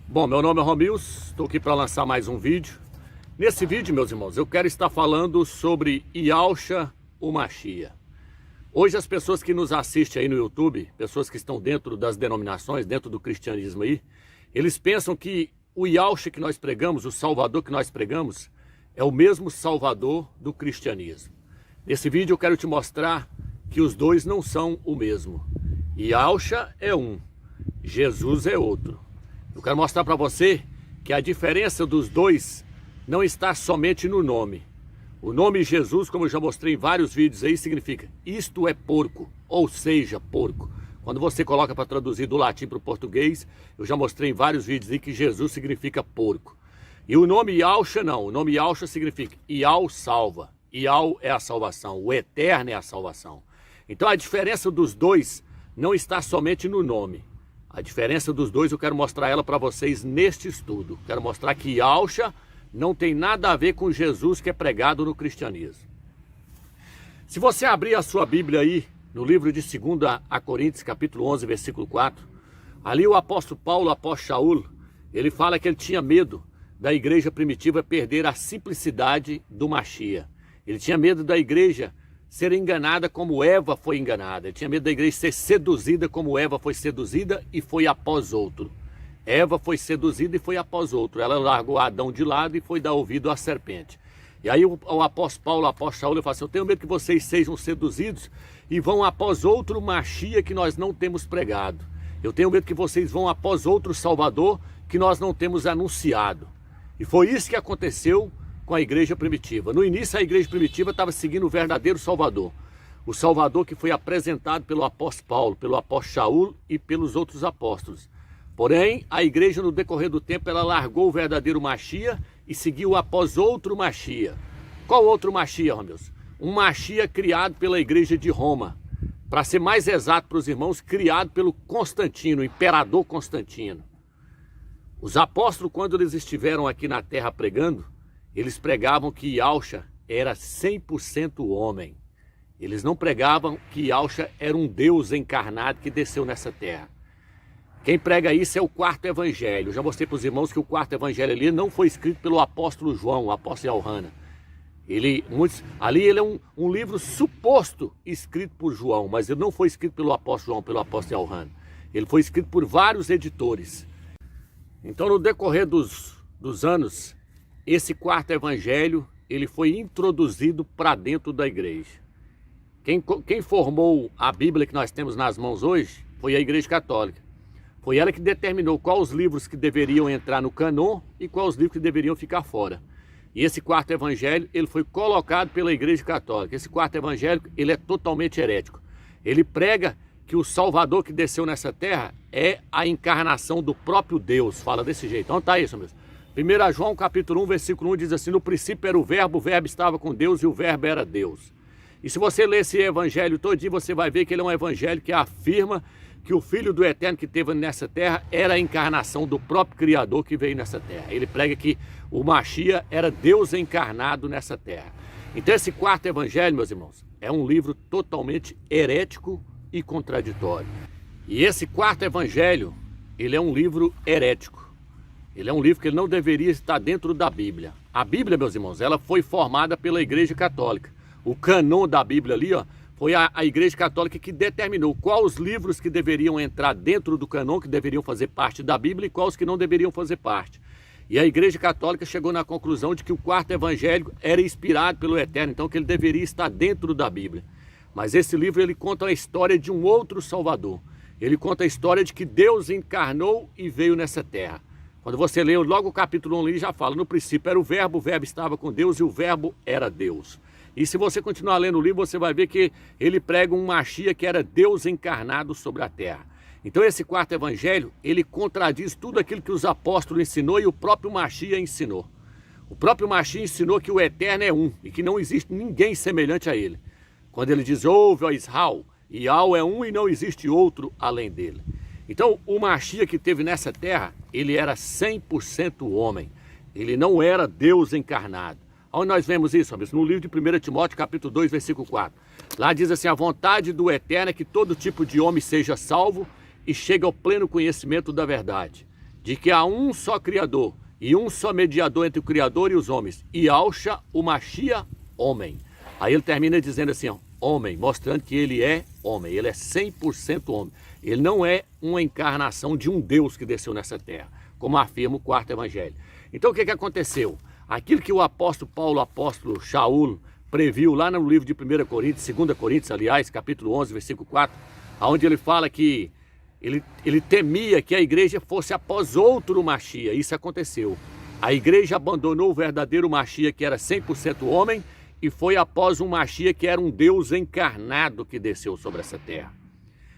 Bom, meu nome é Romilson, estou aqui para lançar mais um vídeo. Nesse vídeo, meus irmãos, eu quero estar falando sobre Yahushua o Mashiach. Hoje as pessoas que nos assistem aí no YouTube, pessoas que estão dentro das denominações, dentro do cristianismo aí, eles pensam que o Yahushua que nós pregamos, o Salvador que nós pregamos, é o mesmo Salvador do cristianismo. Nesse vídeo eu quero te mostrar que os dois não são o mesmo. Yahushua é um, Jesus é outro. Eu quero mostrar para você que a diferença dos dois não está somente no nome. O nome Jesus, como eu já mostrei em vários vídeos aí, significa isto é porco, ou seja, porco. Quando você coloca para traduzir do latim para o português, eu já mostrei em vários vídeos aí que Jesus significa porco. E o nome Yahushua não, o nome Yahushua significa Yahu salva, Yahu é a salvação, o eterno é a salvação. Então a diferença dos dois não está somente no nome. A diferença dos dois eu quero mostrar ela para vocês neste estudo. Quero mostrar que Yahushua não tem nada a ver com Jesus que é pregado no cristianismo. Se você abrir a sua Bíblia aí, no livro de 2 a Coríntios, capítulo 11, versículo 4, ali o apóstolo Paulo, o apóstolo Shaul, ele fala que ele tinha medo da igreja primitiva perder a simplicidade do Mashiach. Ele tinha medo da igreja ser enganada como Eva foi enganada. Ele tinha medo da igreja ser seduzida como Eva foi seduzida e foi após outro. Eva foi seduzida e foi após outro. Ela largou Adão de lado e foi dar ouvido à serpente. E aí o apóstolo Paulo, o apóstolo Shaul, ele fala assim: eu tenho medo que vocês sejam seduzidos e vão após outro Mashiach que nós não temos pregado. Eu tenho medo que vocês vão após outro Salvador que nós não temos anunciado. E foi isso que aconteceu com a igreja primitiva. No início a igreja primitiva estava seguindo o verdadeiro Salvador. O Salvador que foi apresentado pelo apóstolo Paulo, pelo apóstolo Shaul e pelos outros apóstolos. Porém, a igreja no decorrer do tempo ela largou o verdadeiro Mashiach e seguiu após outro Mashiach. Qual outro Mashiach, Romilson? Um Mashiach criado pela igreja de Roma. Para ser mais exato para os irmãos, criado pelo Constantino, o imperador Constantino. Os apóstolos, quando eles estiveram aqui na terra pregando, eles pregavam que Yahushua era 100% homem. Eles não pregavam que Yahushua era um Deus encarnado que desceu nessa terra. Quem prega isso é o quarto evangelho. Eu já mostrei para os irmãos que o quarto evangelho ali não foi escrito pelo apóstolo João, o apóstolo Yohana. Ali ele é um livro suposto escrito por João, mas ele não foi escrito pelo apóstolo João, pelo apóstolo Yohana. Ele foi escrito por vários editores. Então, no decorrer dos anos, esse quarto evangelho ele foi introduzido para dentro da igreja. Quem formou a Bíblia que nós temos nas mãos hoje foi a Igreja Católica. Foi ela que determinou quais os livros que deveriam entrar no canon e quais os livros que deveriam ficar fora. E esse quarto evangelho ele foi colocado pela Igreja Católica. Esse quarto evangelho ele é totalmente herético. Ele prega que o Salvador que desceu nessa terra é a encarnação do próprio Deus. Fala desse jeito. Então tá isso mesmo. 1 João capítulo 1, versículo 1 diz assim: no princípio era o verbo estava com Deus e o verbo era Deus. E se você ler esse evangelho todinho, você vai ver que ele é um evangelho que afirma que o Filho do Eterno que esteve nessa terra era a encarnação do próprio Criador que veio nessa terra. Ele prega que o Mashiach era Deus encarnado nessa terra. Então esse quarto evangelho, meus irmãos, é um livro totalmente herético e contraditório. E esse quarto evangelho, ele é um livro herético. Ele é um livro que ele não deveria estar dentro da Bíblia. A Bíblia, meus irmãos, ela foi formada pela Igreja Católica. O canon da Bíblia ali, ó, foi a Igreja Católica que determinou quais os livros que deveriam entrar dentro do canon, que deveriam fazer parte da Bíblia, e quais que não deveriam fazer parte. E a Igreja Católica chegou na conclusão de que o quarto evangelho era inspirado pelo Eterno, então que ele deveria estar dentro da Bíblia. Mas esse livro ele conta a história de um outro Salvador. Ele conta a história de que Deus encarnou e veio nessa terra. Quando você lê logo o capítulo 1 ali, já fala: no princípio era o verbo estava com Deus e o verbo era Deus. E se você continuar lendo o livro, você vai ver que ele prega um Mashiach que era Deus encarnado sobre a terra. Então esse quarto evangelho, ele contradiz tudo aquilo que os apóstolos ensinou e o próprio Mashiach ensinou. O próprio Mashiach ensinou que o Eterno é um e que não existe ninguém semelhante a ele. Quando ele diz: ouve, ó Israel, Yahu é um e não existe outro além dele. Então o Mashiach que teve nessa terra, ele era 100% homem. Ele não era Deus encarnado. Onde nós vemos isso, amigos? No livro de 1 Timóteo, capítulo 2, versículo 4. Lá diz assim: a vontade do Eterno é que todo tipo de homem seja salvo e chegue ao pleno conhecimento da verdade. de que há um só Criador e um só mediador entre o Criador e os homens, Yahushua o Machia, homem. Aí ele termina dizendo assim, ó, homem, mostrando que ele é homem, ele é 100% homem. Ele não é uma encarnação de um Deus que desceu nessa terra, como afirma o quarto evangelho. Então o que aconteceu? Aquilo que o apóstolo Paulo, o apóstolo Shaul, previu lá no livro de 1 Coríntios, 2 Coríntios, aliás, capítulo 11, versículo 4, onde ele fala que ele temia que a igreja fosse após outro Machia. Isso aconteceu. A igreja abandonou o verdadeiro Machia, que era 100% homem, e foi após um Machia que era um Deus encarnado que desceu sobre essa terra.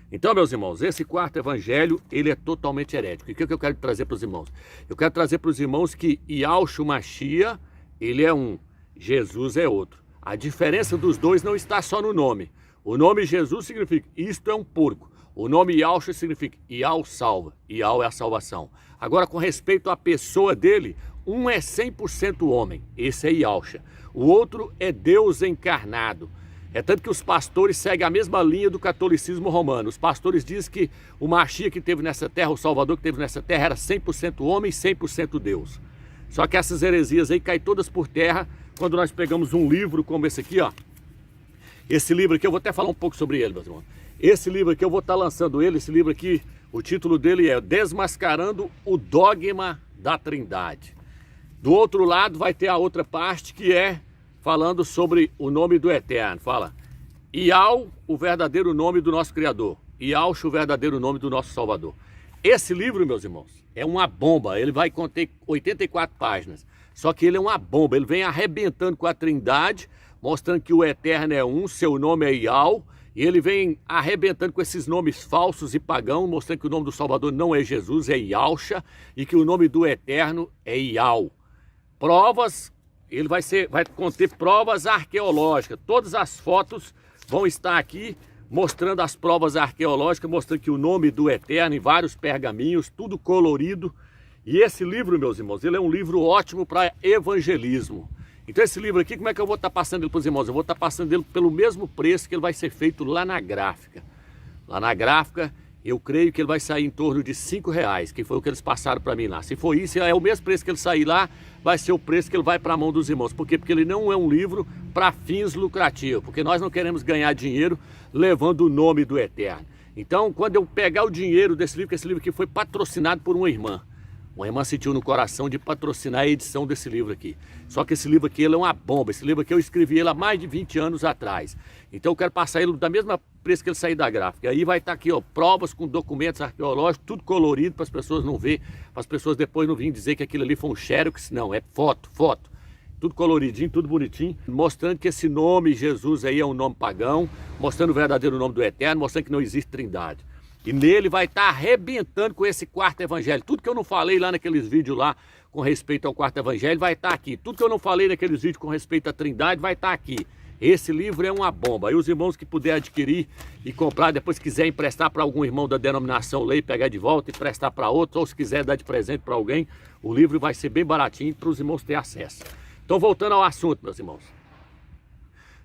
Então, meus irmãos, esse quarto evangelho, ele é totalmente herético. E o que eu quero trazer para os irmãos? Eu quero trazer para os irmãos que Yahushua Machia, ele é um, Jesus é outro. A diferença dos dois não está só no nome. O nome Jesus significa, isto é um porco. O nome Yahushua significa, Yahu salva, Yahu é a salvação. Agora, com respeito à pessoa dele, um é 100% homem, esse é Yahushua. O outro é Deus encarnado. É tanto que os pastores seguem a mesma linha do catolicismo romano. Os pastores dizem que o Machia que teve nessa terra, o Salvador que teve nessa terra, era 100% homem e 100% Deus. Só que essas heresias aí caem todas por terra quando nós pegamos um livro como esse aqui, ó. Esse livro aqui, eu vou até falar um pouco sobre ele, meus irmãos. Esse livro aqui, eu vou estar lançando ele, esse livro aqui, o título dele é Desmascarando o Dogma da Trindade. Do outro lado vai ter a outra parte que é falando sobre o nome do Eterno. Fala, Yahu, o verdadeiro nome do nosso Criador. Yahushua, o verdadeiro nome do nosso Salvador. Esse livro, meus irmãos, é uma bomba. Ele vai conter 84 páginas. Só que ele é uma bomba. Ele vem arrebentando com a Trindade, mostrando que o Eterno é um, seu nome é Yahu. E ele vem arrebentando com esses nomes falsos e pagãos, mostrando que o nome do Salvador não é Jesus, é Yahushua. E que o nome do Eterno é Yahu. Provas, ele vai conter provas arqueológicas. Todas as fotos vão estar aqui mostrando as provas arqueológicas, mostrando que o nome do Eterno em vários pergaminhos, tudo colorido. E esse livro, meus irmãos, ele é um livro ótimo para evangelismo. Então esse livro aqui, como é que eu vou estar passando ele para os irmãos? Eu vou estar passando ele pelo mesmo preço que ele vai ser feito lá na gráfica. Lá na gráfica, eu creio que ele vai sair em torno de R$5, que foi o que eles passaram para mim lá. Se for isso, é o mesmo preço que ele sair lá, vai ser o preço que ele vai para a mão dos irmãos. Por quê? Porque ele não é um livro para fins lucrativos, porque nós não queremos ganhar dinheiro levando o nome do Eterno. Então, quando eu pegar o dinheiro desse livro, que esse livro aqui foi patrocinado por uma irmã sentiu no coração de patrocinar a edição desse livro aqui. Só que esse livro aqui, ele é uma bomba. Esse livro aqui eu escrevi ele há mais de 20 anos atrás. Então eu quero passar ele da mesma preço que ele sair da gráfica. Aí vai estar aqui, ó, provas com documentos arqueológicos, tudo colorido para as pessoas não ver, para as pessoas depois não virem dizer que aquilo ali foi um xerox. Não, é foto. Tudo coloridinho, tudo bonitinho, mostrando que esse nome Jesus aí é um nome pagão, mostrando o verdadeiro nome do Eterno, mostrando que não existe trindade. E nele vai estar arrebentando com esse quarto evangelho. Tudo que eu não falei lá naqueles vídeos lá com respeito ao quarto evangelho vai estar aqui. Tudo que eu não falei naqueles vídeos com respeito à trindade vai estar aqui. Esse livro é uma bomba. E os irmãos que puderem adquirir e comprar, depois quiser emprestar para algum irmão da denominação lei, pegar de volta e prestar para outro, ou se quiser dar de presente para alguém, o livro vai ser bem baratinho para os irmãos terem acesso. Então, voltando ao assunto, meus irmãos.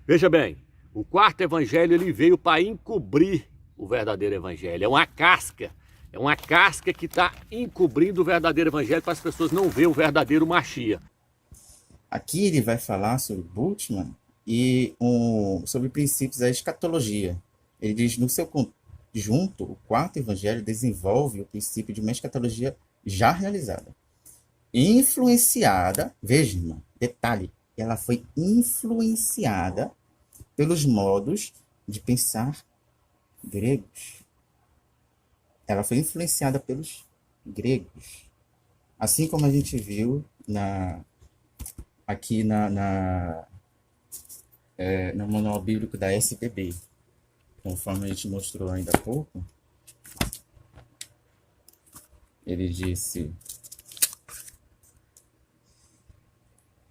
Veja bem, o quarto evangelho ele veio para encobrir o verdadeiro evangelho. É uma casca que está encobrindo o verdadeiro evangelho para as pessoas não verem o verdadeiro Machia. Aqui ele vai falar sobre Bultmann e sobre princípios da escatologia. Ele diz, no seu conjunto, o quarto evangelho desenvolve o princípio de uma escatologia já realizada. Influenciada, veja, irmã, detalhe, ela foi influenciada pelos modos de pensar gregos. Ela foi influenciada pelos gregos. Assim como a gente viu aqui no manual bíblico da SBB. Conforme a gente mostrou ainda há pouco, ele disse: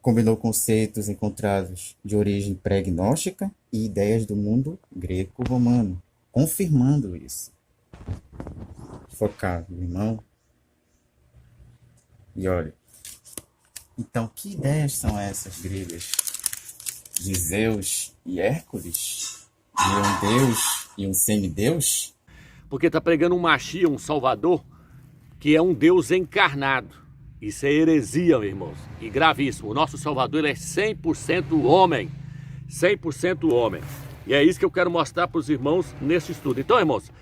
combinou conceitos encontrados de origem pré-gnóstica e ideias do mundo greco-romano, confirmando isso. Focado, irmão. E olha, então que ideias são essas gregas? De Zeus e Hércules? De um deus e um semideus? Porque está pregando um Machia, um Salvador, que é um Deus encarnado. Isso é heresia, meus irmãos, e gravíssimo. O nosso Salvador ele é 100% homem, 100% homem. E é isso que eu quero mostrar para os irmãos nesse estudo. Então, irmãos,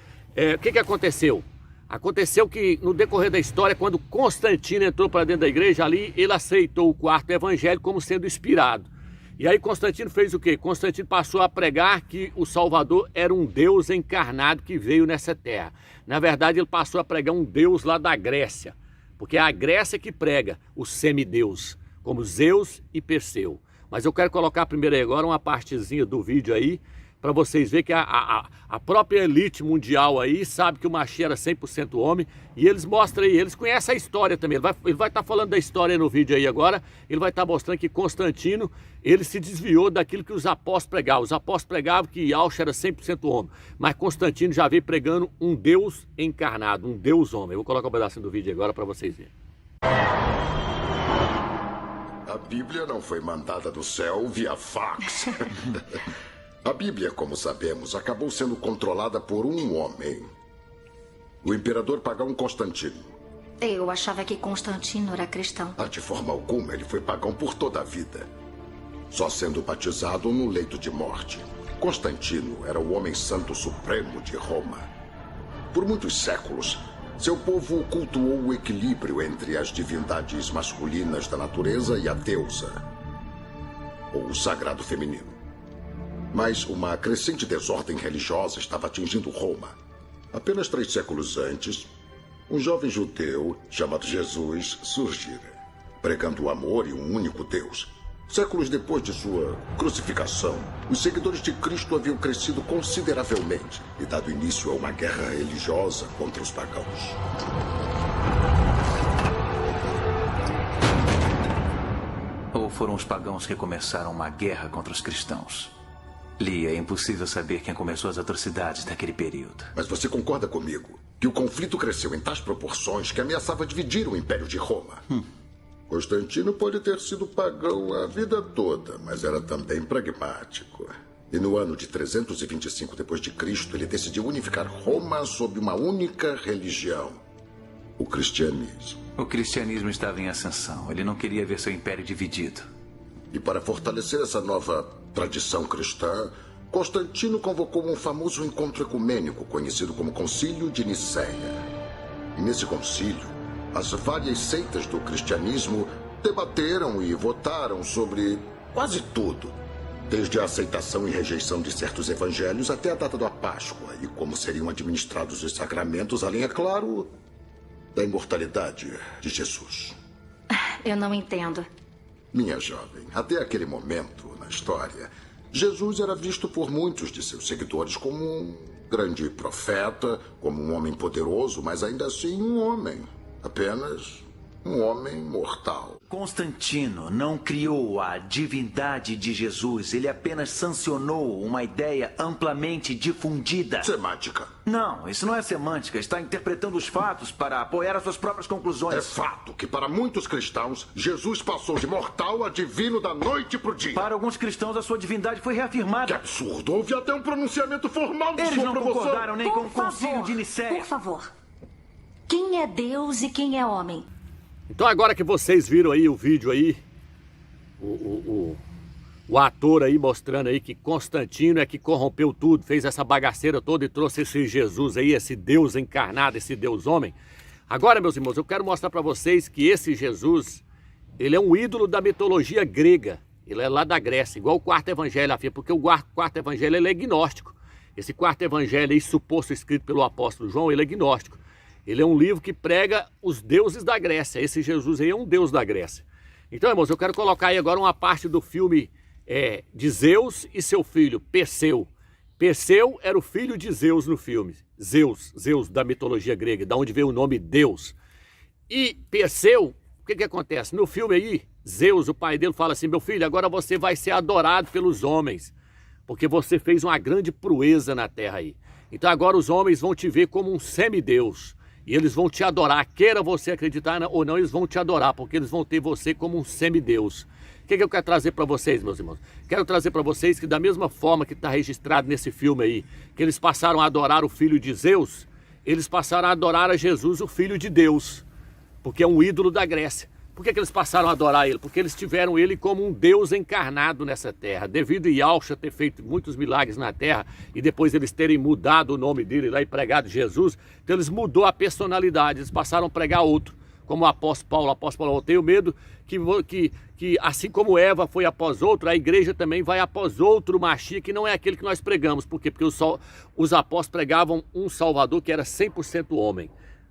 o que aconteceu? Aconteceu que no decorrer da história, quando Constantino entrou para dentro da igreja ali, ele aceitou o quarto evangelho como sendo inspirado. E aí Constantino fez o quê? Constantino passou a pregar que o Salvador era um Deus encarnado que veio nessa terra. Na verdade, ele passou a pregar um Deus lá da Grécia, porque é a Grécia que prega os semideus, como Zeus e Perseu. Mas eu quero colocar primeiro aí agora uma partezinha do vídeo aí, para vocês verem que a própria elite mundial aí sabe que o Mashiach era 100% homem, e eles mostram aí, eles conhecem a história também. Ele vai estar falando da história no vídeo aí agora, ele vai estar mostrando que Constantino, ele se desviou daquilo que os apóstolos pregavam. Os apóstolos pregavam que Yahshua era 100% homem, mas Constantino já veio pregando um Deus encarnado, um Deus homem. Eu vou colocar um pedacinho do vídeo agora para vocês verem. A Bíblia não foi mandada do céu via fax. A Bíblia, como sabemos, acabou sendo controlada por um homem. O imperador pagão Constantino. Eu achava que Constantino era cristão. De forma alguma, ele foi pagão por toda a vida. Só sendo batizado no leito de morte. Constantino era o homem santo supremo de Roma. Por muitos séculos, seu povo cultuou o equilíbrio entre as divindades masculinas da natureza e a deusa, ou o sagrado feminino. Mas uma crescente desordem religiosa estava atingindo Roma. Apenas 3 séculos antes, um jovem judeu chamado Jesus surgira, pregando o amor e um único Deus. Séculos depois de sua crucificação, os seguidores de Cristo haviam crescido consideravelmente e dado início a uma guerra religiosa contra os pagãos. Ou foram os pagãos que começaram uma guerra contra os cristãos? Lee, é impossível saber quem começou as atrocidades daquele período. Mas você concorda comigo que o conflito cresceu em tais proporções que ameaçava dividir o Império de Roma? Constantino pode ter sido pagão a vida toda, mas era também pragmático. E no ano de 325 d.C., ele decidiu unificar Roma sob uma única religião, o cristianismo. O cristianismo estava em ascensão. Ele não queria ver seu império dividido. E para fortalecer essa nova tradição cristã, Constantino convocou um famoso encontro ecumênico conhecido como Concílio de Nicéia. E nesse concílio, as várias seitas do cristianismo debateram e votaram sobre quase tudo, desde a aceitação e rejeição de certos evangelhos até a data da Páscoa e como seriam administrados os sacramentos, além, é claro, da imortalidade de Jesus. Eu não entendo. Minha jovem, até aquele momento na história, Jesus era visto por muitos de seus seguidores como um grande profeta, como um homem poderoso, mas ainda assim um homem. Apenas um homem mortal. Constantino não criou a divindade de Jesus. Ele apenas sancionou uma ideia amplamente difundida. Semântica. Não, isso não é semântica. Está interpretando os fatos para apoiar as suas próprias conclusões. É fato que para muitos cristãos, Jesus passou de mortal a divino da noite pro dia. Para alguns cristãos, a sua divindade foi Que reafirmada. absurdo! Houve até um pronunciamento formal de Eles sua não aprovação. concordaram nem com o Por concílio favor, de Nicéia. por favor. Quem é Deus e quem é homem? Então agora que vocês viram aí o vídeo aí, o ator aí mostrando aí que Constantino é que corrompeu tudo, fez essa bagaceira toda e trouxe esse Jesus aí, esse Deus encarnado, esse Deus homem. Agora, meus irmãos, eu quero mostrar para vocês que esse Jesus, ele é um ídolo da mitologia grega. Ele é lá da Grécia, igual o quarto evangelho afirma, porque o quarto evangelho ele é gnóstico. Esse quarto evangelho aí, suposto escrito pelo apóstolo João, ele é gnóstico. Ele é um livro que prega os deuses da Grécia. Esse Jesus aí é um deus da Grécia. Então, irmãos, eu quero colocar aí agora uma parte do filme de Zeus e seu filho, Perseu. Perseu era o filho de Zeus no filme. Zeus da mitologia grega, da onde veio o nome Deus. E Perseu, o que acontece? No filme aí, Zeus, o pai dele, fala assim: meu filho, agora você vai ser adorado pelos homens, porque você fez uma grande proeza na terra aí. Então agora os homens vão te ver como um semideus. E eles vão te adorar, queira você acreditar ou não, eles vão te adorar, porque eles vão ter você como um semideus. O que eu quero trazer para vocês, meus irmãos? Quero trazer para vocês que da mesma forma que está registrado nesse filme aí, que eles passaram a adorar o filho de Zeus, eles passaram a adorar a Jesus, o Filho de Deus, porque é um ídolo da Grécia. Por que eles passaram a adorar ele? Porque eles tiveram ele como um Deus encarnado nessa terra. Devido a Yahshua ter feito muitos milagres na terra e depois eles terem mudado o nome dele lá e pregado Jesus, então eles mudou a personalidade, eles passaram a pregar outro. Como o apóstolo Paulo, eu tenho medo que assim como Eva foi após outro, a igreja também vai após outro Mashiach, que não é aquele que nós pregamos. Por quê? Porque os apóstolos pregavam um Salvador que era 100% homem.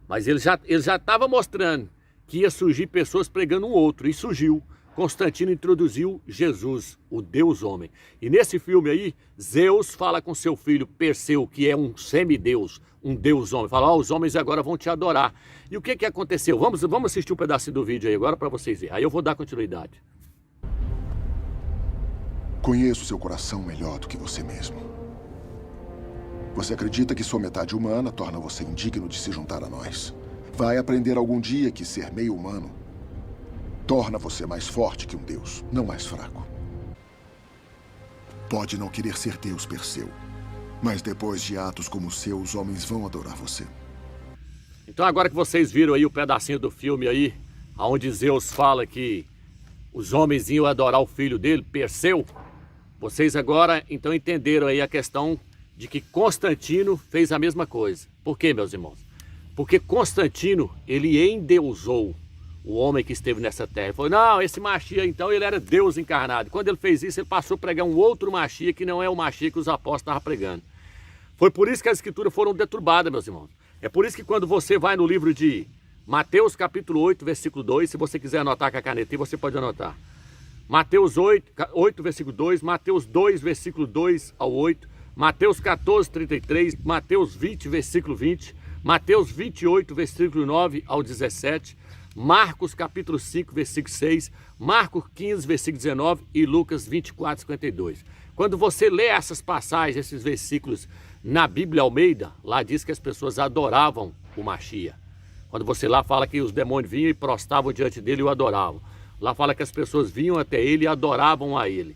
Mas ele já estava mostrando que ia surgir pessoas pregando um outro, e surgiu. Constantino introduziu Jesus, o Deus homem. E nesse filme aí, Zeus fala com seu filho Perseu, que é um semideus, um Deus homem. Fala, os homens agora vão te adorar. E o que aconteceu? Vamos assistir um pedacinho do vídeo aí agora para vocês verem. Aí eu vou dar continuidade. Conheço seu coração melhor do que você mesmo. Você acredita que sua metade humana torna você indigno de se juntar a nós. Vai aprender algum dia que ser meio humano torna você mais forte que um deus, não mais fraco. Pode não querer ser Deus, Perseu, mas depois de atos como o seu, os homens vão adorar você. Então agora que vocês viram aí o pedacinho do filme aí, onde Zeus fala que os homens iam adorar o filho dele, Perseu, vocês agora então entenderam aí a questão de que Constantino fez a mesma coisa. Por quê, meus irmãos? Porque Constantino, ele endeusou o homem que esteve nessa terra. Ele falou, não, esse Mashiach, então, ele era Deus encarnado. Quando ele fez isso, ele passou a pregar um outro Mashiach, que não é o Mashiach que os apóstolos estavam pregando. Foi por isso que as escrituras foram deturbadas, meus irmãos. É por isso que quando você vai no livro de Mateus, capítulo 8, versículo 2, se você quiser anotar com a caneta, você pode anotar. Mateus 8, versículo 2, Mateus 2, versículo 2 ao 8, Mateus 14, 33, Mateus 20, versículo 20, Mateus 28, versículo 9 ao 17, Marcos capítulo 5, versículo 6, Marcos 15, versículo 19 e Lucas 24, 52. Quando você lê essas passagens, esses versículos na Bíblia Almeida, lá diz que as pessoas adoravam o Mashiach. Quando você lá fala que os demônios vinham e prostravam diante dele e o adoravam. Lá fala que as pessoas vinham até ele e adoravam a ele.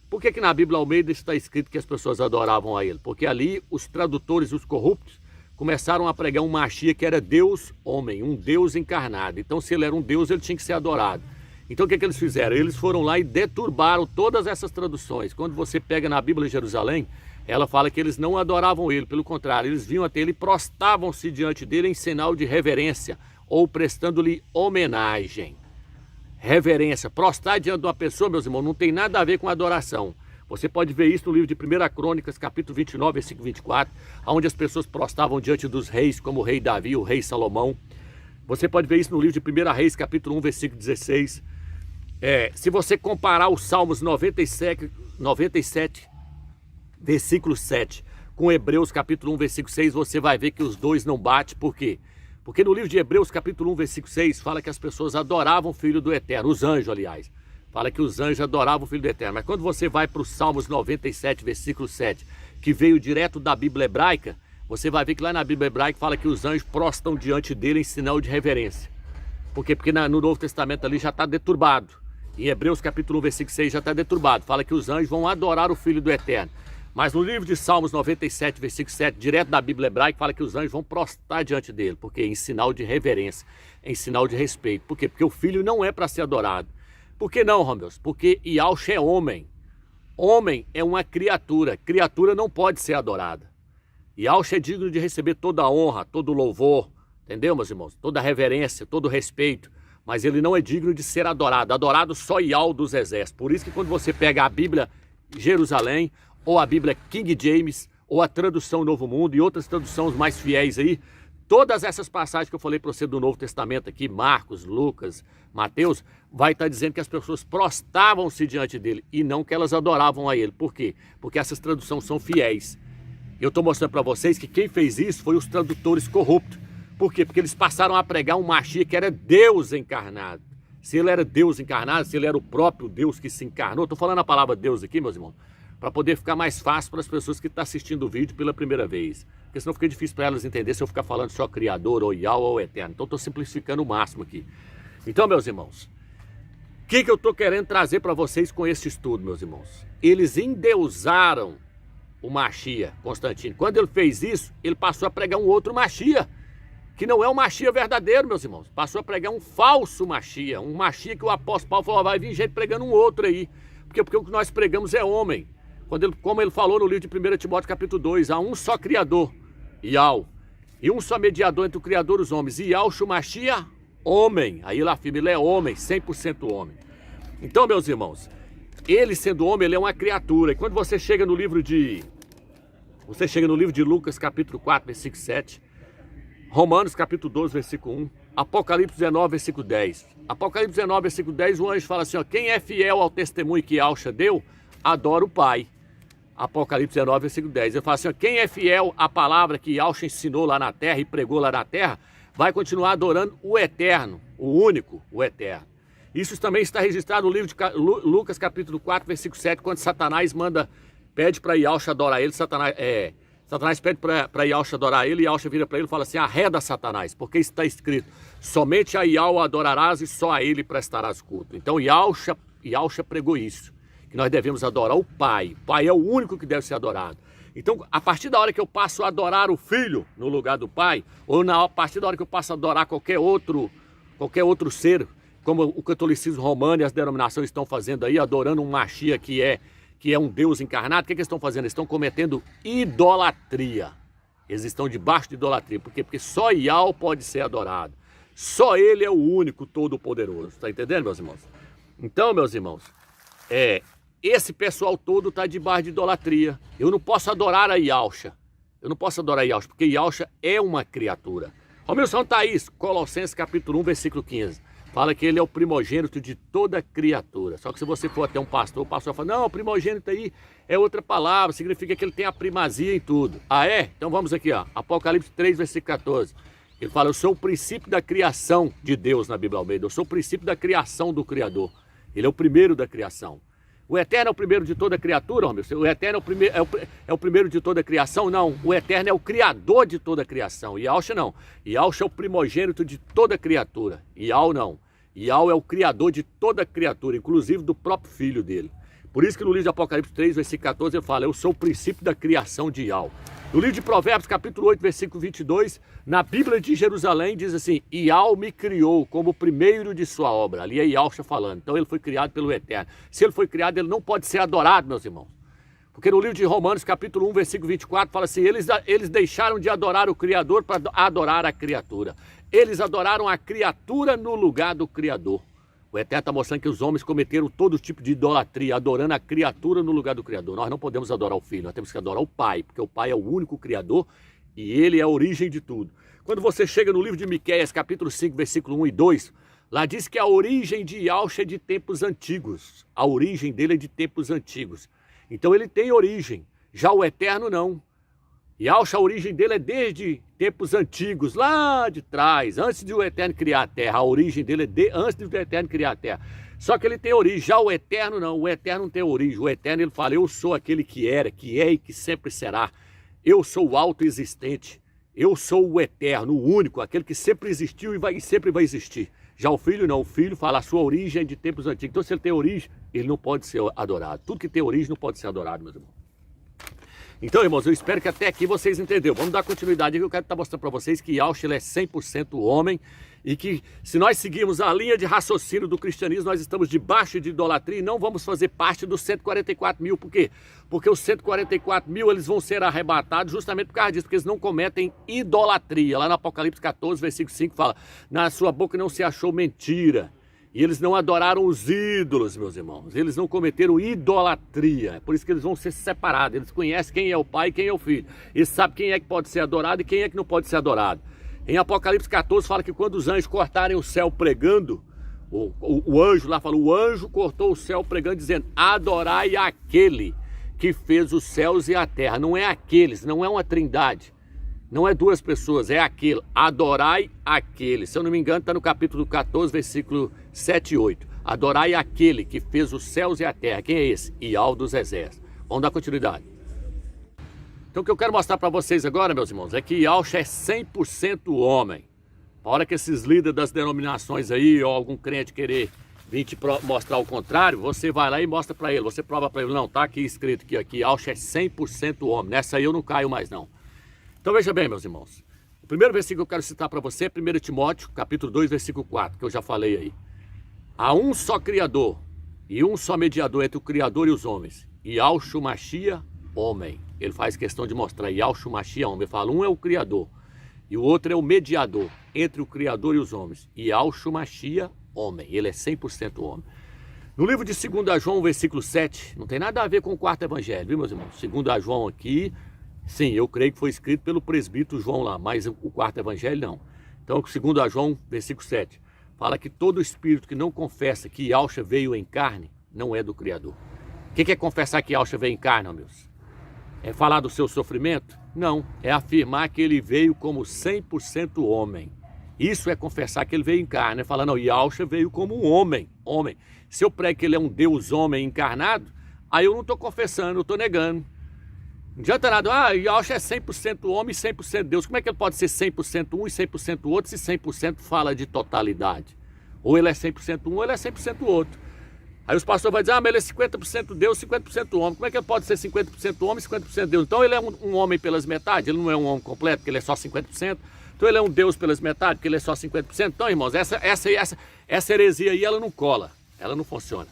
Por que na Bíblia Almeida está escrito que as pessoas adoravam a ele? Porque ali os tradutores, os corruptos, começaram a pregar um Mashiach que era Deus homem, um Deus encarnado. Então se ele era um Deus, ele tinha que ser adorado. Então o que eles fizeram? Eles foram lá e deturbaram todas essas traduções. Quando você pega na Bíblia de Jerusalém, ela fala que eles não adoravam ele, pelo contrário, eles vinham até ele e prostravam-se diante dele em sinal de reverência, ou prestando-lhe homenagem. Reverência, prostrar diante de uma pessoa, meus irmãos, não tem nada a ver com adoração. Você pode ver isso no livro de 1 Crônicas, capítulo 29, versículo 24, onde as pessoas prostravam diante dos reis, como o rei Davi, o rei Salomão. Você pode ver isso no livro de 1 Reis, capítulo 1, versículo 16. Se você comparar os Salmos 97, versículo 7, com Hebreus, capítulo 1, versículo 6, você vai ver que os dois não batem. Por quê? Porque no livro de Hebreus, capítulo 1, versículo 6, fala que as pessoas adoravam o Filho do Eterno, os anjos, aliás. Fala que os anjos adoravam o Filho do Eterno. Mas quando você vai para os Salmos 97, versículo 7, que veio direto da Bíblia hebraica, você vai ver que lá na Bíblia hebraica fala que os anjos prostram diante dele em sinal de reverência. Por quê? Porque no Novo Testamento ali já está deturbado. Em Hebreus, capítulo 1, versículo 6, já está deturbado. Fala que os anjos vão adorar o Filho do Eterno. Mas no livro de Salmos 97, versículo 7, direto da Bíblia hebraica, fala que os anjos vão prostrar diante dele. Por quê? Em sinal de reverência, em sinal de respeito. Por quê? Porque o Filho não é para ser adorado. Por que não, Romeus? Porque Yahshua é homem. Homem é uma criatura. Criatura não pode ser adorada. Yahshua é digno de receber toda a honra, todo o louvor. Entendeu, meus irmãos? Toda a reverência, todo o respeito. Mas ele não é digno de ser adorado. Adorado só Yahweh dos exércitos. Por isso que quando você pega a Bíblia Jerusalém, ou a Bíblia King James, ou a tradução Novo Mundo e outras traduções mais fiéis aí, todas essas passagens que eu falei para você do Novo Testamento aqui, Marcos, Lucas, Mateus, vai estar dizendo que as pessoas prostravam-se diante dele e não que elas adoravam a ele. Por quê? Porque essas traduções são fiéis. Eu estou mostrando para vocês que quem fez isso foi os tradutores corruptos. Por quê? Porque eles passaram a pregar um Mashiach que era Deus encarnado. Se ele era Deus encarnado, se ele era o próprio Deus que se encarnou, estou falando a palavra Deus aqui, meus irmãos, para poder ficar mais fácil para as pessoas que estão assistindo o vídeo pela primeira vez. Porque senão fica difícil para elas entender se eu ficar falando só Criador, ou Yahweh, ou Eterno. Então estou simplificando o máximo aqui. Então, meus irmãos, o que eu estou querendo trazer para vocês com esse estudo, meus irmãos? Eles endeusaram o Machia, Constantino. Quando ele fez isso, ele passou a pregar um outro Machia, que não é o Machia verdadeiro, meus irmãos. Passou a pregar um falso Machia, um Machia que o apóstolo Paulo falou, vai vir gente pregando um outro aí. Porque o que nós pregamos é homem. Como ele falou no livro de 1 Timóteo capítulo 2, há um só Criador, Yahweh, e um só mediador entre o Criador e os homens, Yahshua Machia, homem. Aí ele afirma, ele é homem, 100% homem. Então, meus irmãos, ele sendo homem, ele é uma criatura. E quando você chega no livro de Lucas capítulo 4, versículo 7, Romanos capítulo 12, versículo 1, Apocalipse 19, versículo 10. Apocalipse 19, versículo 10, o anjo fala assim, ó, quem é fiel ao testemunho que Yahshua deu, adora o Pai. Apocalipse 19, versículo 10. Ele fala assim, ó, quem é fiel à palavra que Yahshua ensinou lá na terra e pregou lá na terra, vai continuar adorando o eterno, o único, o eterno. Isso também está registrado no livro de Lucas capítulo 4, versículo 7, quando Satanás pede para Yahshua adorar ele, Satanás pede para Yahshua adorar ele, e Yahshua vira para ele e fala assim, arreda Satanás, porque está escrito, somente a Yahweh adorarás e só a ele prestarás culto. Então Yahshua pregou isso, que nós devemos adorar o Pai. O Pai é o único que deve ser adorado. Então, a partir da hora que eu passo a adorar o Filho no lugar do Pai, ou a partir da hora que eu passo a adorar qualquer outro ser, como o catolicismo romano e as denominações estão fazendo aí, adorando um Machia que é um Deus encarnado, o que eles estão fazendo? Eles estão cometendo idolatria. Eles estão debaixo de idolatria. Por quê? Porque só Yahweh pode ser adorado. Só Ele é o único todo-poderoso. Está entendendo, meus irmãos? Então, meus irmãos, esse pessoal todo está debaixo de idolatria. Eu não posso adorar a Yahshua. Eu não posso adorar a Yahshua, porque Yahshua é uma criatura. Romilson, tá isso. Colossenses capítulo 1, versículo 15. Fala que ele é o primogênito de toda criatura. Só que se você for até um pastor, o pastor fala, não, o primogênito aí é outra palavra, significa que ele tem a primazia em tudo. Ah, é? Então vamos aqui, ó. Apocalipse 3, versículo 14. Ele fala, eu sou o princípio da criação de Deus na Bíblia Almeida. Eu sou o princípio da criação do Criador. Ele é o primeiro da criação. O Eterno é o primeiro de toda criatura, homem? O Eterno é o primeiro de toda criação? Não, o Eterno é o Criador de toda criação. Yahshua não. Yahshua é o primogênito de toda criatura. Yahweh não. Yahweh é o Criador de toda criatura, inclusive do próprio Filho dele. Por isso que no livro de Apocalipse 3, versículo 14, ele fala, eu sou o princípio da criação de Yahweh. No livro de Provérbios, capítulo 8, versículo 22, na Bíblia de Jerusalém, diz assim, Yahweh me criou como o primeiro de sua obra. Ali é Yahshua falando. Então ele foi criado pelo Eterno. Se ele foi criado, ele não pode ser adorado, meus irmãos. Porque no livro de Romanos, capítulo 1, versículo 24, fala assim, eles deixaram de adorar o Criador para adorar a criatura. Eles adoraram a criatura no lugar do Criador. O Eterno está mostrando que os homens cometeram todo tipo de idolatria, adorando a criatura no lugar do Criador. Nós não podemos adorar o Filho, nós temos que adorar o Pai, porque o Pai é o único Criador e Ele é a origem de tudo. Quando você chega no livro de Miqueias, capítulo 5, versículo 1 e 2, lá diz que a origem de Yahshua é de tempos antigos. A origem dele é de tempos antigos. Então ele tem origem, já o Eterno não. Yahshua, a origem dele é desde tempos antigos, lá de trás, antes de o Eterno criar a terra. A origem dele é antes do Eterno criar a terra. Só que ele tem origem, já o Eterno não. O Eterno não tem origem. O Eterno, ele fala, eu sou aquele que era, que é e que sempre será. Eu sou o autoexistente. Eu sou o Eterno, o único, aquele que sempre existiu e sempre vai existir. Já o Filho não. O Filho fala, a sua origem é de tempos antigos. Então, se ele tem origem, ele não pode ser adorado. Tudo que tem origem não pode ser adorado, meus irmãos. Então, irmãos, eu espero que até aqui vocês entenderam. Vamos dar continuidade aqui. Eu quero estar mostrando para vocês que Yahshua é 100% homem e que se nós seguirmos a linha de raciocínio do cristianismo, nós estamos debaixo de idolatria e não vamos fazer parte dos 144 mil. Por quê? Porque os 144 mil eles vão ser arrebatados justamente por causa disso, porque eles não cometem idolatria. Lá no Apocalipse 14, versículo 5 fala, na sua boca não se achou mentira. E eles não adoraram os ídolos, meus irmãos. Eles não cometeram idolatria. É por isso que eles vão ser separados. Eles conhecem quem é o Pai e quem é o Filho. Eles sabem quem é que pode ser adorado e quem é que não pode ser adorado. Em Apocalipse 14 fala que quando os anjos cortarem o céu pregando, o anjo lá fala, o anjo cortou o céu pregando, dizendo, adorai aquele que fez os céus e a terra. Não é aqueles, não é uma trindade. Não é duas pessoas, é aquele. Adorai aquele. Se eu não me engano, está no capítulo 14, versículo 7 e 8. Adorai aquele que fez os céus e a terra. Quem é esse? Yahweh dos exércitos. Vamos dar continuidade. Então o que eu quero mostrar para vocês agora, meus irmãos, é que Yahshua é 100% homem. A hora que esses líderes das denominações aí, ou algum crente querer vir te mostrar o contrário, você vai lá e mostra para ele. Você prova para ele, não, tá aqui escrito que aqui Yahshua é 100% homem. Nessa aí eu não caio mais não. Então veja bem, meus irmãos. O primeiro versículo que eu quero citar para você é 1 Timóteo, capítulo 2, versículo 4, que eu já falei aí. Há um só Criador e um só mediador entre o Criador e os homens. Yahshua Mashiach, homem. Ele faz questão de mostrar Yahshua Mashiach, homem. Ele fala, um é o Criador e o outro é o mediador entre o Criador e os homens. Yahshua Mashiach, homem. Ele é 100% homem. No livro de 2 João, versículo 7, não tem nada a ver com o quarto evangelho, viu, meus irmãos? 2 João aqui, sim, eu creio que foi escrito pelo presbítero João lá, mas o quarto evangelho não. Então, 2 João, versículo 7, fala que todo espírito que não confessa que Yahshua veio em carne, não é do Criador. O que é confessar que Yahshua veio em carne, meus? É falar do seu sofrimento? Não, é afirmar que ele veio como 100% homem. Isso é confessar que ele veio em carne, é falar, não, Yahshua veio como um homem, homem. Se eu prego que ele é um Deus homem encarnado, aí eu não estou confessando, eu estou negando. Não adianta nada, Yahshua é 100% homem e 100% Deus. Como é que ele pode ser 100% um e 100% outro se 100% fala de totalidade? Ou ele é 100% um ou ele é 100% outro. Aí os pastores vão dizer, mas ele é 50% Deus, 50% homem. Como é que ele pode ser 50% homem e 50% Deus? Então ele é um homem pelas metades, ele não é um homem completo, porque ele é só 50%. Então ele é um Deus pelas metades, porque ele é só 50%. Então, irmãos, essa heresia aí, ela não cola, ela não funciona.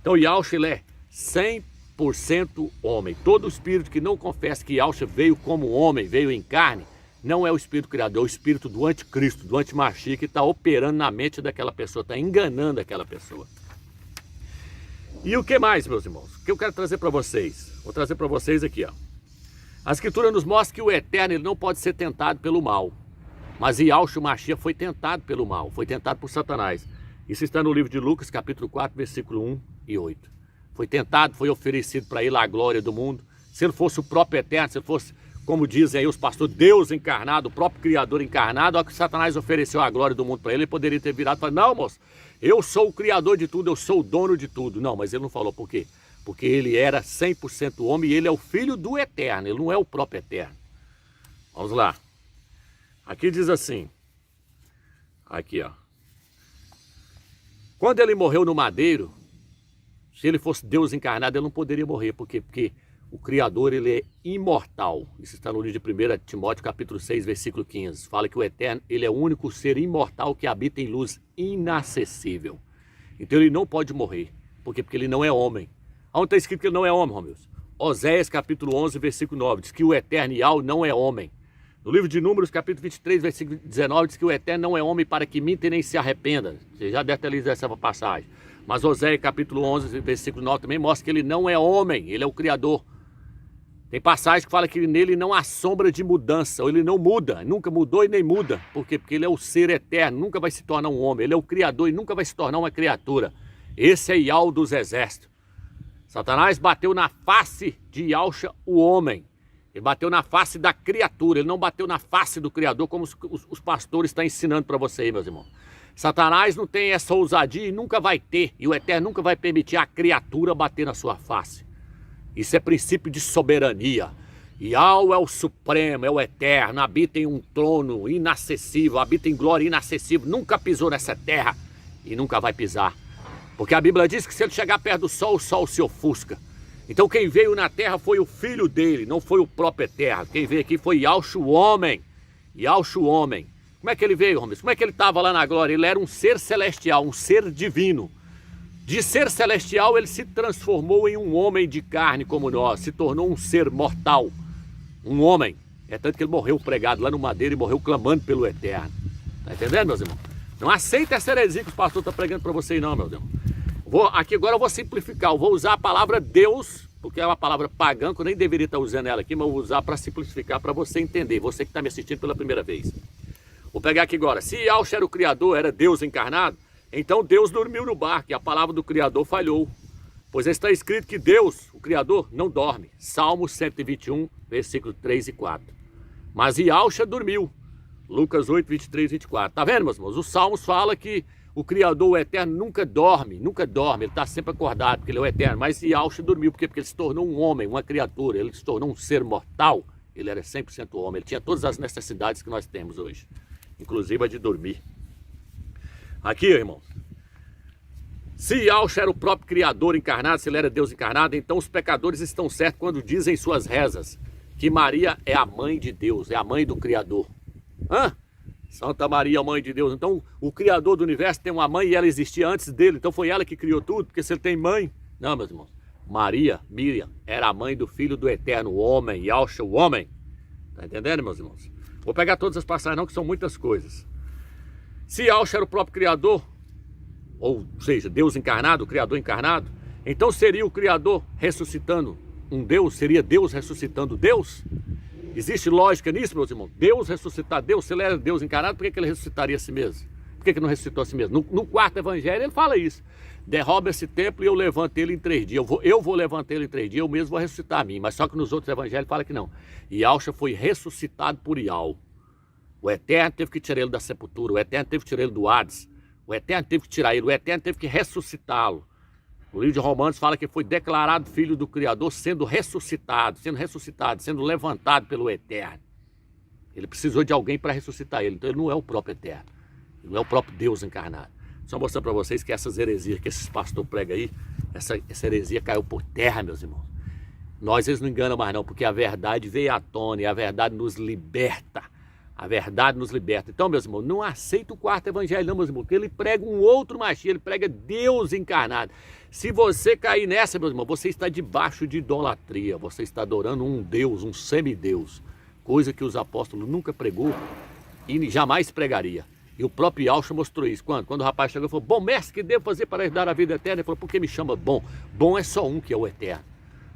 Então Yahshua, ele é 100% homem. Todo espírito que não confessa que Yahshua veio como homem, veio em carne, não é o espírito criador, é o espírito do anticristo, do antimachia, que está operando na mente daquela pessoa, está enganando aquela pessoa. E o que mais, meus irmãos? O que eu quero trazer para vocês? Vou trazer para vocês aqui, ó. A Escritura nos mostra que o Eterno, ele não pode ser tentado pelo mal. Mas Yahshua Mashiach foi tentado pelo mal, foi tentado por Satanás. Isso está no livro de Lucas, capítulo 4, versículo 1 e 8. Foi tentado, foi oferecido para ele a glória do mundo. Se ele fosse o próprio Eterno, se ele fosse, como dizem aí os pastores, Deus encarnado, o próprio Criador encarnado, olha que Satanás ofereceu a glória do mundo para ele, ele poderia ter virado e falar, não, moço, eu sou o Criador de tudo, eu sou o dono de tudo. Não, mas ele não falou por quê? Porque ele era 100% homem e ele é o filho do Eterno, ele não é o próprio Eterno. Vamos lá. Aqui diz assim, aqui ó. Quando ele morreu no madeiro, se ele fosse Deus encarnado, ele não poderia morrer. Por quê? Porque o Criador, ele é imortal. Isso está no livro de 1 Timóteo, capítulo 6, versículo 15. Fala que o Eterno, ele é o único ser imortal que habita em luz inacessível. Então ele não pode morrer. Por quê? Porque ele não é homem. Onde está escrito que ele não é homem, Romeus? Oséias, capítulo 11, versículo 9, diz que o Eterno Yahweh não é homem. No livro de Números, capítulo 23, versículo 19, diz que o Eterno não é homem para que minta e nem se arrependa. Você já deve ter lido essa passagem. Mas Oséias, capítulo 11, versículo 9, também mostra que ele não é homem, ele é o Criador. Tem passagem que fala que nele não há sombra de mudança, ou ele não muda, nunca mudou e nem muda. Por quê? Porque ele é o ser eterno, nunca vai se tornar um homem. Ele é o Criador e nunca vai se tornar uma criatura. Esse é Yahweh dos exércitos. Satanás bateu na face de Yahshua, o homem. Ele bateu na face da criatura, ele não bateu na face do Criador, como os pastores estão ensinando para você aí, meus irmãos. Satanás não tem essa ousadia e nunca vai ter, e o Eterno nunca vai permitir a criatura bater na sua face. Isso é princípio de soberania. Yahweh é o supremo, é o eterno, habita em um trono inacessível, habita em glória inacessível, nunca pisou nessa terra e nunca vai pisar. Porque a Bíblia diz que se ele chegar perto do sol, o sol se ofusca. Então quem veio na terra foi o filho dele, não foi o próprio Eterno. Quem veio aqui foi Yahshua o homem. Yahshua o homem. Como é que ele veio, homens? Como é que ele estava lá na glória? Ele era um ser celestial, um ser divino. De ser celestial, ele se transformou em um homem de carne como nós. Se tornou um ser mortal. Um homem. É tanto que ele morreu pregado lá no madeiro e morreu clamando pelo Eterno. Tá entendendo, meus irmãos? Não aceita essa heresia que o pastor está pregando para vocês não, meus irmãos. Aqui agora eu vou simplificar, eu vou usar a palavra Deus, porque é uma palavra pagã, que eu nem deveria estar usando ela aqui, mas eu vou usar para simplificar, para você entender, você que está me assistindo pela primeira vez. Vou pegar aqui agora, se Yahshua era o Criador, era Deus encarnado, então Deus dormiu no barco e a palavra do Criador falhou. Pois está escrito que Deus, o Criador, não dorme. Salmo 121, versículo 3 e 4. Mas Yahshua dormiu. Lucas 8, 23 e 24. Tá vendo, meus irmãos? Os Salmos falam que o Criador, o Eterno, nunca dorme. Ele está sempre acordado, porque ele é o Eterno. Mas Yahshua dormiu, por quê? Porque ele se tornou um homem, uma criatura. Ele se tornou um ser mortal. Ele era 100% homem. Ele tinha todas as necessidades que nós temos hoje. Inclusive a de dormir. Aqui, irmãos. Se Yahshua era o próprio Criador encarnado, se ele era Deus encarnado, então os pecadores estão certos quando dizem em suas rezas que Maria é a mãe de Deus, é a mãe do Criador. Santa Maria, mãe de Deus. Então o Criador do universo tem uma mãe e ela existia antes dele, então foi ela que criou tudo, porque se ele tem mãe... Não, meus irmãos. Maria, Miriam, era a mãe do Filho do Eterno, o homem, Yahshua, o homem. Tá entendendo, meus irmãos? Vou pegar todas as passagens não, que são muitas coisas. Se Yahshua era o próprio Criador, ou seja, Deus encarnado, o Criador encarnado, então seria o Criador ressuscitando um Deus? Seria Deus ressuscitando Deus? Existe lógica nisso, meus irmãos? Deus ressuscitar Deus? Se ele era Deus encarnado, por que ele ressuscitaria a si mesmo? Por que não ressuscitou a si mesmo? No quarto evangelho ele fala isso. Derroba esse templo e eu levanto ele em 3 dias. Eu vou levantar ele em 3 dias, eu mesmo vou ressuscitar a mim. Mas só que nos outros evangelhos fala que não. Yahshua foi ressuscitado por Yahweh. O Eterno teve que tirar ele da sepultura. O Eterno teve que tirar ele do Hades. O Eterno teve que tirar ele. O Eterno teve que ressuscitá-lo. O livro de Romanos fala que foi declarado filho do Criador, sendo ressuscitado, sendo levantado pelo Eterno. Ele precisou de alguém para ressuscitar ele. Então ele não é o próprio Eterno. Ele não é o próprio Deus encarnado. Só mostrando para vocês que essas heresias que esses pastores pregam aí, essa heresia caiu por terra, meus irmãos. Eles não enganam mais não, porque a verdade veio à tona e a verdade nos liberta. A verdade nos liberta. Então, meus irmãos, não aceita o quarto evangelho não, meus irmãos, porque ele prega um outro Mashiach, ele prega Deus encarnado. Se você cair nessa, meus irmãos, você está debaixo de idolatria, você está adorando um Deus, um semideus, coisa que os apóstolos nunca pregou e jamais pregaria. E o próprio Yahshua mostrou isso. Quando o rapaz chegou e falou, bom mestre, que devo fazer para herdar a vida eterna? Ele falou, por que me chama bom? Bom é só um que é o Eterno.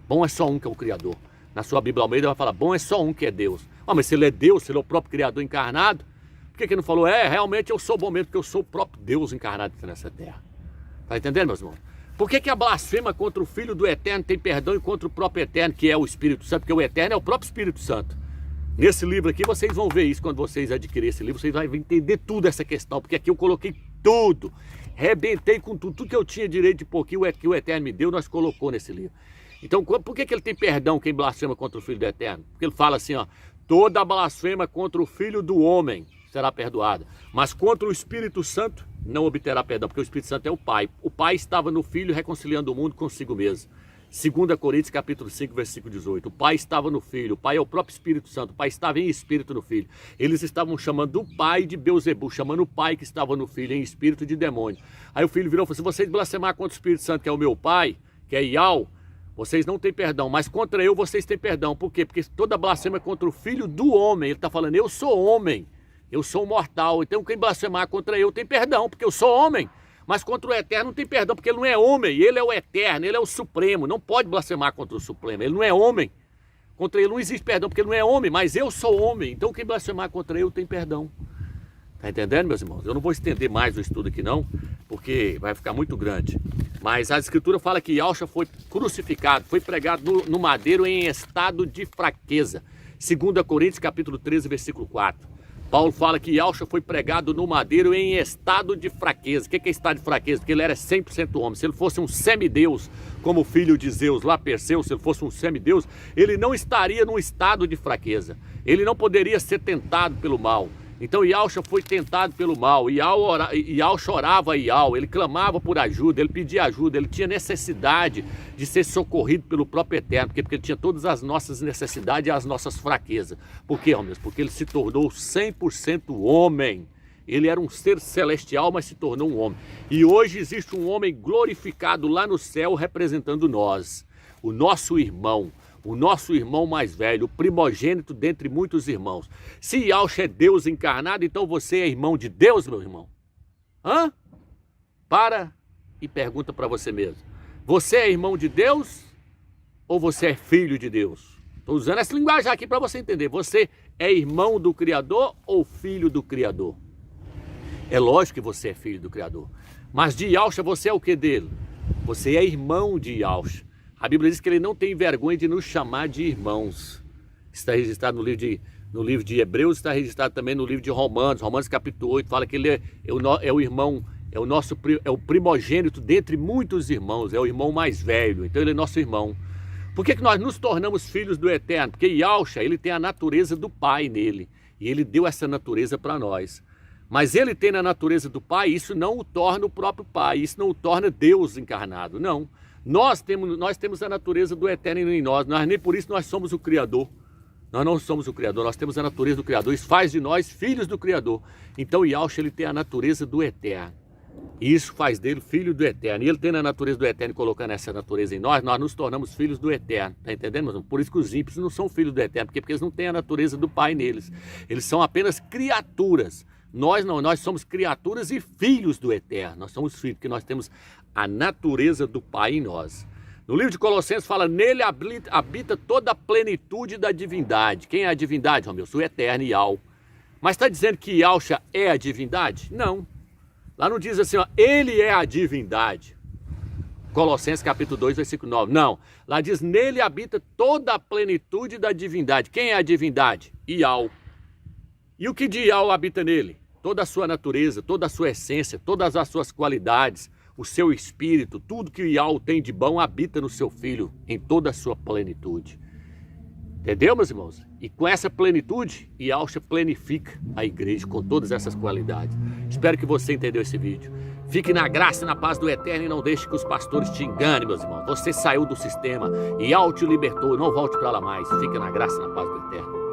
Bom é só um que é o Criador. Na sua Bíblia Almeida vai falar, bom é só um que é Deus. Mas se ele é Deus, se ele é o próprio Criador encarnado, por que ele não falou, realmente eu sou bom mesmo, porque eu sou o próprio Deus encarnado aqui nessa terra. Tá entendendo, meus irmãos? Por que a blasfema contra o Filho do Eterno tem perdão e contra o próprio Eterno, que é o Espírito Santo? Porque o Eterno é o próprio Espírito Santo. Nesse livro aqui, vocês vão ver isso, quando vocês adquirirem esse livro, vocês vão entender tudo essa questão, porque aqui eu coloquei tudo, rebentei com tudo que eu tinha direito de pouquinho, que o Eterno me deu, nós colocou nesse livro. Então, por que ele tem perdão, quem blasfema contra o Filho do Eterno? Porque ele fala assim, toda blasfema contra o Filho do Homem será perdoada, mas contra o Espírito Santo não obterá perdão, porque o Espírito Santo é o Pai. O Pai estava no Filho reconciliando o mundo consigo mesmo. 2 Coríntios capítulo 5, versículo 18. O Pai estava no Filho, o Pai é o próprio Espírito Santo, o Pai estava em espírito no Filho. Eles estavam chamando o Pai de Beuzebu, chamando o Pai que estava no Filho em espírito de demônio. Aí o Filho virou e falou, se vocês blasfemar contra o Espírito Santo, que é o meu Pai, que é Yahweh, vocês não têm perdão, mas contra eu vocês têm perdão. Por quê? Porque toda blasfema é contra o Filho do Homem. Ele está falando, eu sou homem, eu sou mortal, então quem blasfemar contra eu tem perdão, porque eu sou homem. Mas contra o Eterno não tem perdão, porque ele não é homem, ele é o Eterno, ele é o Supremo, não pode blasfemar contra o Supremo, ele não é homem. Contra ele não existe perdão, porque ele não é homem, mas eu sou homem, então quem blasfemar contra eu tem perdão. Tá entendendo, meus irmãos? Eu não vou estender mais o estudo aqui não, porque vai ficar muito grande. Mas a Escritura fala que Yahshua foi crucificado, foi pregado no madeiro em estado de fraqueza. 2 Coríntios capítulo 13, versículo 4. Paulo fala que Yahshua foi pregado no madeiro em estado de fraqueza. O que é estado de fraqueza? Porque ele era 100% homem. Se ele fosse um semideus, como o filho de Zeus lá, Perseu, se ele fosse um semideus, ele não estaria num estado de fraqueza. Ele não poderia ser tentado pelo mal. Então Yahshua foi tentado pelo mal. Yahshua orava a Yahweh, ele clamava por ajuda, ele pedia ajuda, ele tinha necessidade de ser socorrido pelo próprio Eterno, porque ele tinha todas as nossas necessidades e as nossas fraquezas. Por quê, homens? Porque ele se tornou 100% homem. Ele era um ser celestial, mas se tornou um homem. E hoje existe um homem glorificado lá no céu representando nós, o nosso irmão mais velho, o primogênito dentre muitos irmãos. Se Yahshua é Deus encarnado, então você é irmão de Deus, meu irmão? Para e pergunta para você mesmo. Você é irmão de Deus ou você é filho de Deus? Estou usando essa linguagem aqui para você entender. Você é irmão do Criador ou filho do Criador? É lógico que você é filho do Criador. Mas de Yahshua você é o que dele? Você é irmão de Yahshua. A Bíblia diz que ele não tem vergonha de nos chamar de irmãos. Está registrado no livro de Hebreus, está registrado também no livro de Romanos. Romanos capítulo 8 fala que ele é o irmão, é o primogênito dentre muitos irmãos, é o irmão mais velho. Então ele é nosso irmão. Por que nós nos tornamos filhos do Eterno? Porque Yahshua, ele tem a natureza do Pai nele. E ele deu essa natureza para nós. Mas ele tem na natureza do Pai, isso não o torna o próprio Pai, isso não o torna Deus encarnado, não. Nós temos a natureza do eterno em nós, nem por isso nós somos o Criador. Nós não somos o Criador, nós temos a natureza do Criador, isso faz de nós filhos do Criador. Então Yahshua, ele tem a natureza do eterno, e isso faz dele filho do eterno. E ele tem a natureza do eterno, colocando essa natureza em nós nos tornamos filhos do eterno, tá entendendo? Por isso que os ímpios não são filhos do eterno, porque eles não têm a natureza do Pai neles, eles são apenas criaturas. Nós não, nós somos criaturas e filhos do eterno, nós somos filhos, porque nós temos a natureza do Pai em nós. No livro de Colossenses fala, nele habita toda a plenitude da divindade. Quem é a divindade, Romeu? O eterno Yahweh. Mas está dizendo que Yahshua é a divindade? Não. Lá não diz assim, ó, ele é a divindade. Colossenses capítulo 2, versículo 9. Não. Lá diz, nele habita toda a plenitude da divindade. Quem é a divindade? Yahweh. E o que de Yahweh habita nele? Toda a sua natureza, toda a sua essência, todas as suas qualidades, o seu espírito, tudo que o Yahweh tem de bom habita no seu Filho, em toda a sua plenitude. Entendeu, meus irmãos? E com essa plenitude, Yahshua plenifica a igreja com todas essas qualidades. Espero que você entendeu esse vídeo. Fique na graça e na paz do Eterno e não deixe que os pastores te enganem, meus irmãos. Você saiu do sistema, Yahweh te libertou, não volte para lá mais. Fique na graça e na paz do Eterno.